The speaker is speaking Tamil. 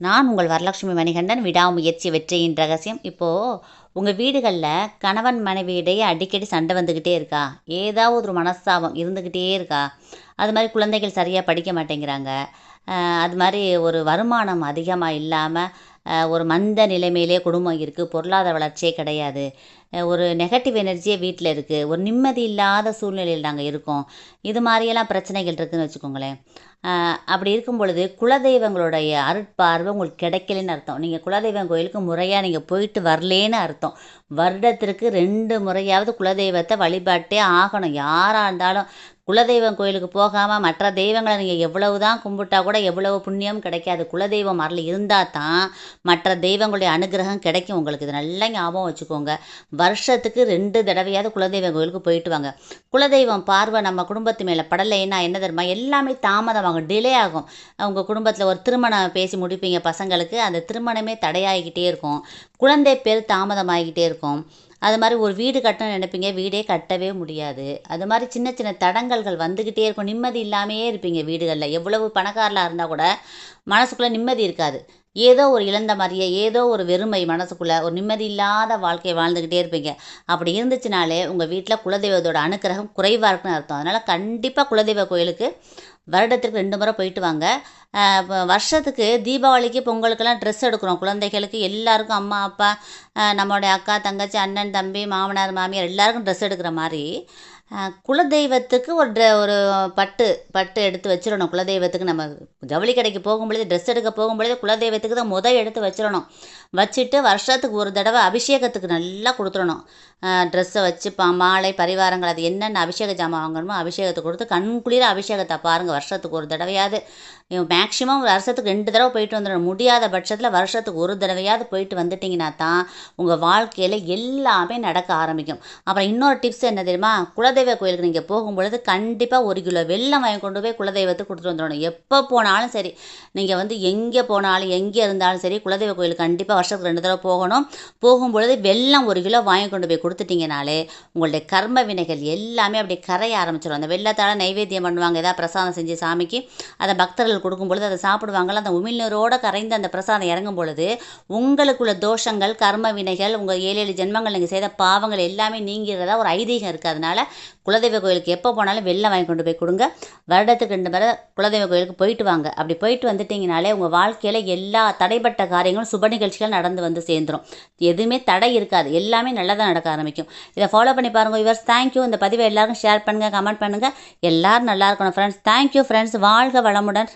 நான் உங்கள் வரலட்சுமி மணிகண்டன். விடாமுயற்சி வெற்றியின் ரகசியம். இப்போது உங்கள் வீடுகளில் கணவன் மனைவி இடையே அடிக்கடி சண்டை வந்துக்கிட்டே இருக்கா? ஏதாவது ஒரு மனஸ்தாபம் இருந்துக்கிட்டே இருக்கா? அது மாதிரி குழந்தைகள் சரியாக படிக்க மாட்டேங்கிறாங்க. அது மாதிரி ஒரு வருமானம் அதிகமாக இல்லாமல் ஒரு மந்த நிலைமையிலே குடும்பம் இருக்குது. பொருளாதார வளர்ச்சியே கிடையாது. ஒரு நெகட்டிவ் எனர்ஜியே வீட்டில் இருக்குது. ஒரு நிம்மதி இல்லாத சூழ்நிலையில் நாங்கள் இருக்கோம். இது மாதிரியெல்லாம் பிரச்சனைகள் இருக்குதுன்னு வச்சுக்கோங்களேன். அப்படி இருக்கும் பொழுது குலதெய்வங்களுடைய அருட்பார்வை உங்களுக்கு கிடைக்கலன்னு அர்த்தம். நீங்கள் குலதெய்வம் கோயிலுக்கு முறையாக நீங்கள் போயிட்டு வரலேன்னு அர்த்தம். வருடத்திற்கு 2 முறையாவது குலதெய்வத்தை வழிபாட்டே ஆகணும். யாராக இருந்தாலும் குலதெய்வம் கோயிலுக்கு போகாமல் மற்ற தெய்வங்களை நீங்கள் எவ்வளவு தான் கும்பிட்டா கூட எவ்வளவு புண்ணியம் கிடைக்காது. குலதெய்வம் அருள் இருந்தால் தான் மற்ற தெய்வங்களுடைய அனுகிரகம் கிடைக்கும் உங்களுக்கு. இது நல்லா ஞாபகம் வச்சுக்கோங்க. வருஷத்துக்கு 2 தடவையாவது குலதெய்வம் கோயிலுக்கு போயிட்டு வாங்க. குலதெய்வம் பார்வை நம்ம குடும்பத்து மேலே படலைன்னா என்ன தெரியுமா, எல்லாமே தாமதமாகும், டிலே ஆகும். உங்கள் குடும்பத்தில் ஒரு திருமணம் பேசி முடிப்பீங்க பசங்களுக்கு, அந்த திருமணமே தடையாகிக்கிட்டே இருக்கும். குழந்தை பேர் தாமதமாகிக்கிட்டே இருக்கும். அது மாதிரி ஒரு வீடு கட்டணும்னு நினைப்பீங்க, வீடே கட்டவே முடியாது. அது மாதிரி சின்ன சின்ன தடங்கல்கள் வந்துக்கிட்டே இருக்கும். நிம்மதி இல்லாமையே இருப்பீங்க வீடுகளில். எவ்வளவு பணக்காரலாக இருந்தால் கூட மனசுக்குள்ளே நிம்மதி இருக்காது. ஏதோ ஒரு இழந்த மாதிரியே, ஏதோ ஒரு வெறுமை மனசுக்குள்ளே, ஒரு நிம்மதி இல்லாத வாழ்க்கையை வாழ்ந்துக்கிட்டே இருப்பீங்க. அப்படி இருந்துச்சுனாலே உங்கள் வீட்டில் குலதெய்வத்தோட அனுக்கிரகம் குறைவாக இருக்குன்னு அர்த்தம். அதனால் கண்டிப்பாக குலதெய்வ கோயிலுக்கு வருடத்துக்கு 2 முறை போயிட்டு வாங்க. வருஷத்துக்கு தீபாவளிக்கு பொங்கலுக்கெல்லாம் ட்ரெஸ் எடுக்கிறோம் குழந்தைகளுக்கு எல்லாருக்கும். அம்மா அப்பா, நம்மளுடைய அக்கா தங்கச்சி அண்ணன் தம்பி மாமனார் மாமியார் எல்லாருக்கும் ட்ரெஸ் எடுக்கிற மாதிரி குலதெய்வத்துக்கு ஒரு பட்டு பட்டு எடுத்து வச்சிடணும். குலதெய்வத்துக்கு நம்ம ஜவுளி கடைக்கு போகும்பொழுது, ட்ரெஸ் எடுக்க போகும்பொழுது குலதெய்வத்துக்கு தான் எடுத்து வச்சிடணும். வச்சுட்டு வருஷத்துக்கு ஒரு தடவை அபிஷேகத்துக்கு நல்லா கொடுத்துடணும். ட்ரெஸ்ஸை வச்சு மாலை பரிவாரங்கள் அது என்னென்ன அபிஷேக ஜாமான் வாங்கணுமோ அபிஷேகத்தை கொடுத்து கண்குளிர அபிஷேகத்தை பாருங்கள். வருஷத்துக்கு ஒரு தடவையாவது, மேக்ஸிமம் வருஷத்துக்கு 2 தடவை போயிட்டு வந்துடணும். முடியாத பட்சத்தில் வருஷத்துக்கு ஒரு தடவையாவது போயிட்டு வந்துட்டிங்கன்னா தான் உங்கள் வாழ்க்கையில் எல்லாமே நடக்க ஆரம்பிக்கும். அப்புறம் இன்னொரு டிப்ஸ் என்ன தெரியுமா, குலதெய்வ கோயிலுக்கு நீங்கள் போகும்பொழுது கண்டிப்பாக 1 கிலோ வெல்லம் வாங்கி கொண்டு போய் குலதெய்வத்துக்கு கொடுத்துட்டு வந்துடணும். எப்போ போனாலும் சரி, நீங்கள் எங்கே போனாலும் எங்கே இருந்தாலும் சரி, குலதெய்வ கோயிலுக்கு கண்டிப்பாக வருஷத்துக்கு 2 தடவை போகணும். போகும்பொழுது வெல்லம் 1 கிலோ வாங்கி கொண்டு போய் கொடுத்துட்டிங்கனாலே உங்களுடைய கர்ம வினைகள் எல்லாமே அப்படியே கரைய ஆரம்பிச்சிடும். அந்த வெள்ளத்தால் நைவேத்தியம் பண்ணுவாங்க, ஏதாவது பிரசாதம் செஞ்சு சாமிக்கு, அதை பக்தர்கள் கொடுக்கும்பொழுது அதை சாப்பிடுவாங்கள்ல, அந்த உமிழ்நீரோடு கரைந்து அந்த பிரசாதம் இறங்கும் பொழுது உங்களுக்குள்ள தோஷங்கள் கர்ம வினைகள் உங்கள் 7 ஜென்மங்கள் நீங்கள் செய்த பாவங்கள் எல்லாமே நீங்கிறதா ஒரு ஐதீகம் இருக்குது. அதனால் குலதெய்வ கோயிலுக்கு எப்போ போனாலும் வெள்ளம் வாங்கி கொண்டு போய் கொடுங்க. வருடத்துக்கு 2 முறை குலதெய்வ கோயிலுக்கு போயிட்டு வாங்க. அப்படி போயிட்டு வந்துட்டிங்கனாலே உங்கள் வாழ்க்கையில் எல்லா தடைப்பட்ட காரியங்களும் சுப நிகழ்ச்சிகள் நடந்து வந்து சேர்ந்துடும். எதுவுமே தடை இருக்காது, எல்லாமே நல்லதாக நடக்க ஆரம்பிக்கும். இதை ஃபாலோ பண்ணி பாருங்கள் வியூவர்ஸ். தேங்க்யூ. இந்த பதிவை எல்லாருக்கும் ஷேர் பண்ணுங்கள், கமெண்ட் பண்ணுங்கள். எல்லோரும் நல்லா இருக்கணும் ஃப்ரெண்ட்ஸ். Thank you friends. வாழ்க வளமுடன்.